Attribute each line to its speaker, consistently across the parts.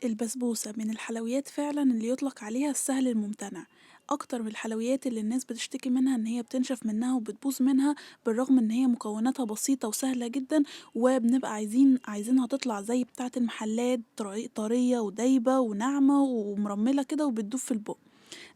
Speaker 1: البسبوسة من الحلويات فعلا اللي يطلق عليها السهل الممتنع. أكتر من الحلويات اللي الناس بتشتكي منها إن هي بتنشف منها وبتبوظ منها، بالرغم إن هي مكوناتها بسيطة وسهلة جدا، وبنبقى عايزينها تطلع زي بتاعة المحلات، طرية ودايبة وناعمة ومرملة كده وبتدوب في البق.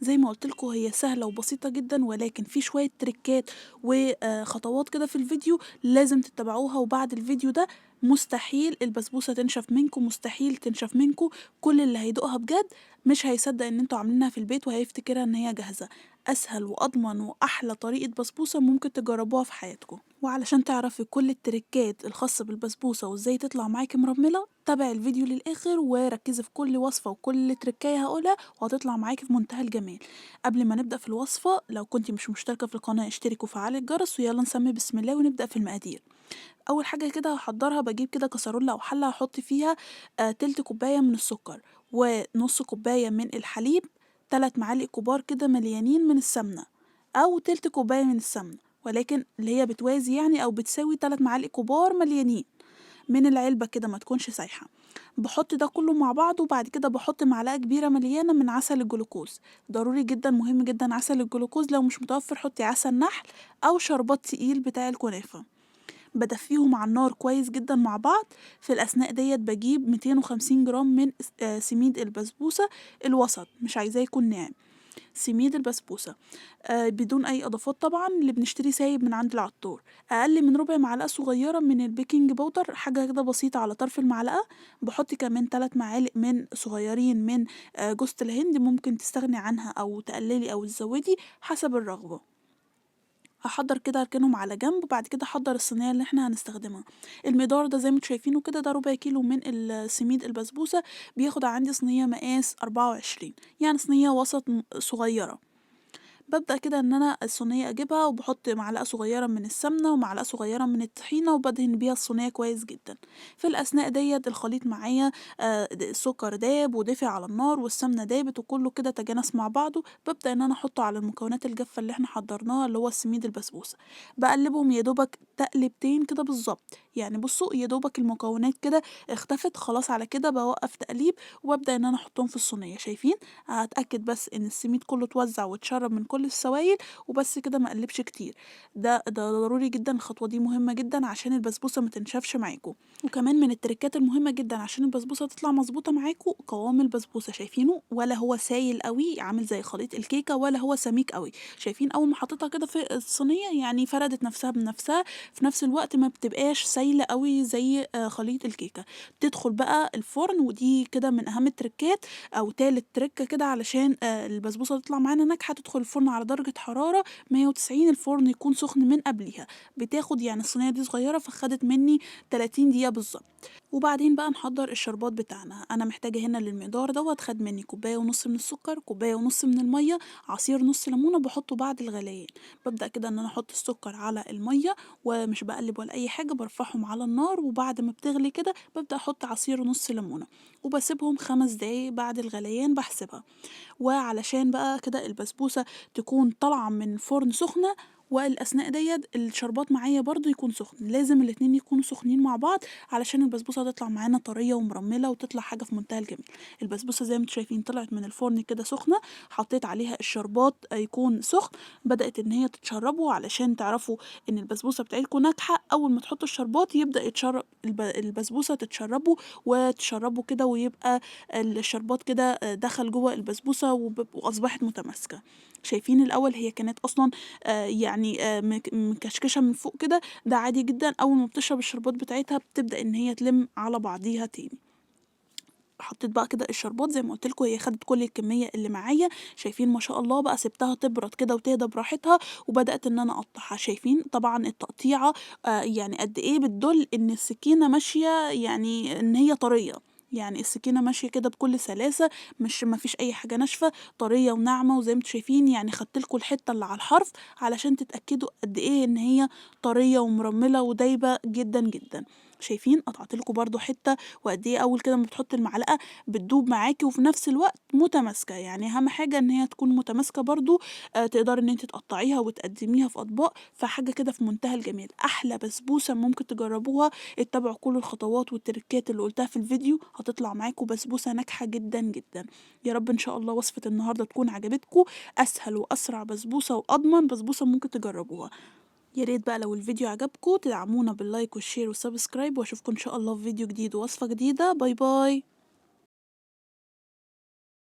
Speaker 1: زي ما قلت لكم هي سهلة وبسيطة جدا، ولكن في شوية تريكات وخطوات كده في الفيديو لازم تتبعوها، وبعد الفيديو ده مستحيل البسبوسة تنشف منكم، مستحيل تنشف منكم. كل اللي هيدوقها بجد مش هيصدق ان انتوا عاملينها في البيت وهيفتكرها ان هي جاهزة. اسهل واضمن واحلى طريقة بسبوسة ممكن تجربوها في حياتكم. وعلشان تعرفي كل التريكات الخاصة بالبسبوسة وازاي تطلع معاكي مرملة، تابع الفيديو للآخر وركزي في كل وصفة وكل تركاية هقولها، وهتطلع معاكي في منتهى الجمال. قبل ما نبدأ في الوصفة، لو كنتي مش مشتركة في القناة اشتركي وفعلي الجرس، ويلا نسمي بسم الله ونبدأ في المقادير. أول حاجة كده هحضرها، بجيب كده كسرولة أو حلة هحط فيها تلت كوباية من السكر، ونص كوباية من الحليب، 3 معالق كبار كده مليانين من السمنة، أو تلت كوباية من السمنة، ولكن اللي هي بتوازي يعني أو بتساوي 3 معالق كبار مليانين من العلبة كده، ما تكونش سايحة. بحط ده كله مع بعض، وبعد كده بحط معلقة كبيرة مليانة من عسل الجلوكوز. ضروري جدا، مهم جدا عسل الجلوكوز، لو مش متوفر حطي عسل نحل أو شربات تقيل بتاع الكنافة. بدفيهم على النار كويس جدا مع بعض. في الأثناء ديت بجيب 250 جرام من سميد البسبوسة الوسط، مش عايزاه يكون ناعم. سميد البسبوسة بدون أي إضافات طبعا، اللي بنشتري سايب من عند العطار. أقل من ربع معلقة صغيرة من البيكنج باودر، حاجة كده بسيطة على طرف المعلقة. بحط كمان 3 معالق من صغيرين من جوز الهند، ممكن تستغني عنها أو تقللي أو تزودي حسب الرغبة. هحضر كده اركنهم على جنب، وبعد كده احضر الصينيه اللي احنا هنستخدمها. المقدار ده زي ما انتوا شايفينه كده، ده ربع كيلو من السميد البسبوسه، بياخد عندي صينيه مقاس 24، يعني صينيه وسط صغيره. ببدأ كده ان انا الصينية اجيبها، وبحط معلقة صغيرة من السمنة ومعلقة صغيرة من الطحينة، وبدهن بيها الصينية كويس جدا. في الاثناء ديت الخليط معايا السكر داب ودفع على النار، والسمنة دابت، وكله كده تجانس مع بعضه. ببدأ ان انا احطه على المكونات الجافة اللي احنا حضرناها، اللي هو السميد البسبوسة. بقلبهم يا دوبك تقلبتين كده بالظبط، يعني بصوا يا دوبك المكونات كده اختفت خلاص. على كده بوقف تقليب، وابدأ ان انا احطهم في الصينية. شايفين؟ هاتأكد بس ان السميد كله اتوزع واتشرب من كل السوائل، وبس كده ما اقلبش كتير. ده ضروري جدا، الخطوة دي مهمة جدا عشان البسبوسة ما تنشفش معاكم. وكمان من التركات المهمة جدا عشان البسبوسة تطلع مظبوطة معاكم، قوام البسبوسة شايفينه؟ ولا هو سايل قوي عامل زي خليط الكيكة، ولا هو سميك قوي. شايفين اول ما حطيتها كده في الصينية يعني فردت نفسها بنفسها، في نفس الوقت ما بتبقاش سايلة قوي زي خليط الكيكة. تدخل بقى الفرن، ودي كده من اهم التركات او تالت تركة كده علشان البسبوسة تطلع معانا ناجحة. تدخل الفرن على درجة حرارة 190، الفرن يكون سخن من قبلها. بتاخد يعني الصينية دي صغيرة، فخدت مني 30 دقيقة بالظبط. وبعدين بقى نحضر الشربات بتاعنا. انا محتاجة هنا للمقدار دوت، خد مني كوباية ونص من السكر، كوباية ونص من المية، عصير نص ليمونة بحطه بعد الغليان. ببدأ كده ان انا احط السكر على المية، ومش بقلب ولا اي حاجة، برفعهم على النار، وبعد ما بتغلي كده ببدأ احط عصير نص ليمونة، وبسيبهم 5 دقايق بعد الغليان بحسبها. وعلشان بقى كده البسبوسة تكون طالعة من الفرن سخنة، والأثناء ديت الشربات معايا برضو يكون سخن، لازم الاتنين يكونوا سخنين مع بعض علشان البسبوسة تطلع معانا طرية ومرملة وتطلع حاجة في منتهى الجمال. البسبوسة زي ما انتوا شايفين طلعت من الفرن كده سخنة. حطيت عليها الشربات يكون سخن، بدأت ان هي تتشربوا. علشان تعرفوا ان البسبوسة بتاعتكم ناجحة، اول ما تحطوا الشربات يبدأ يتشرب البسبوسة تتشربوا وتشربوا كده، ويبقى الشربات كده دخل جوه البسبوسة وأصبحت متماسكة. شايفين الأول هي كانت أصلا يعني مكشكشة من فوق كده، ده عادي جدا. أول ما بتشرب الشربات بتاعتها بتبدأ إن هي تلم على بعضيها تاني. حطيت بقى كده الشربات زي ما قلت لكم، هي خدت كل الكميه اللي معايا. شايفين ما شاء الله؟ بقى سبتها تبرد كده وتهدى براحتها، وبدات ان انا اقطعها. شايفين طبعا التقطيعه يعني قد ايه بتدل ان السكينه ماشيه، يعني ان هي طريه. يعني السكينه ماشيه كده بكل سلاسه، مش ما فيش اي حاجه ناشفه، طريه وناعمه. وزي ما انتم شايفين يعني خدت لكم الحته اللي على الحرف علشان تتاكدوا قد ايه ان هي طريه ومرمله ودايبه جدا جدا. شايفين قطعت لكم برضه حتة، وقد إيه أول كده ما بتحطي المعلقة بتدوب معاكِ وفي نفس الوقت متماسكة، يعني أهم حاجة إن هي تكون متماسكة برضه، تقدري إن أنتِ تقطّعيها وتقدّميها في أطباق، فحاجة كده في منتهى الجمال. أحلى بسبوسة ممكن تجرّبوها، اتّبعوا كل الخطوات والتريكات اللي قُلتها في الفيديو، هتطلع معاكم بسبوسة ناجحة جدًا، جدًا. يا رب إن شاء الله وصفة النهارده تكون عجبتكم، أسهل وأسرع بسبوسة وأضمن بسبوسة ممكن تجرّبوها. يا ريت بقى لو الفيديو عجبكم تدعمونا باللايك والشير والسبسكرايب، واشوفكم ان شاء الله في فيديو جديد ووصفة جديدة. باي باي.